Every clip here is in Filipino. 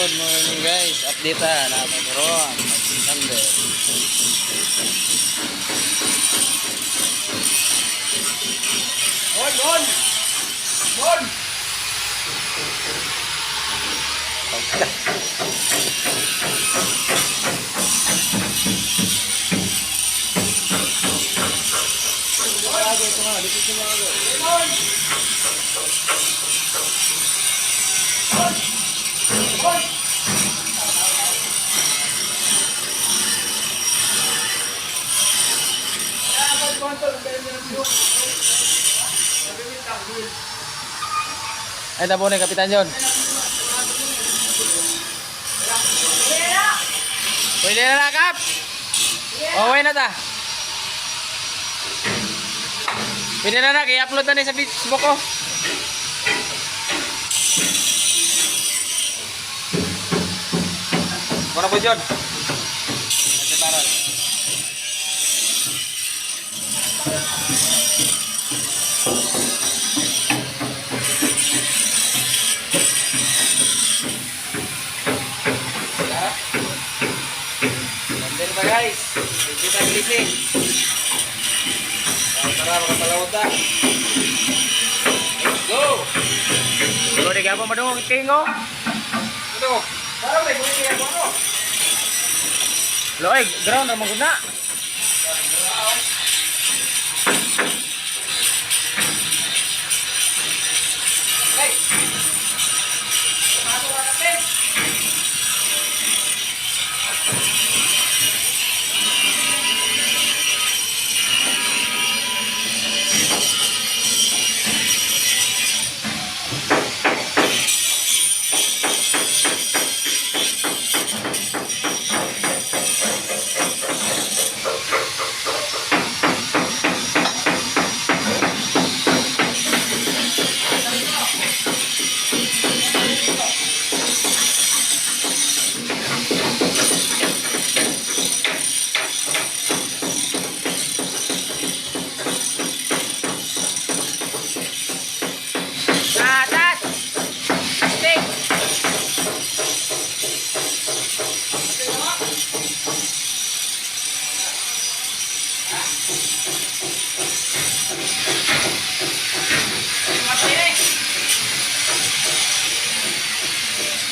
Good morning guys. Update na magkaroon. Sunday. On! Ay, tabo na Kapitan John. Pwede na na, Kap. Okay na ta. Pwede na na, i-upload na sa Facebook ko. Muna po John. Kasi parang. Sandal ba guys? Kita clipping. Tara makapalawag ta. Let's go! Ikaw di ka pa madungog tingo? Ito. Parang may buhay kaya ko. Loy, ground na maguna. Hey! Pasok ka natin!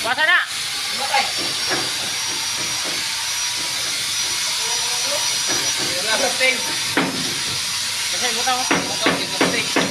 Basa na! Bakay! Wala sa sting! Kasi buta mo. Buta mo, dito sting.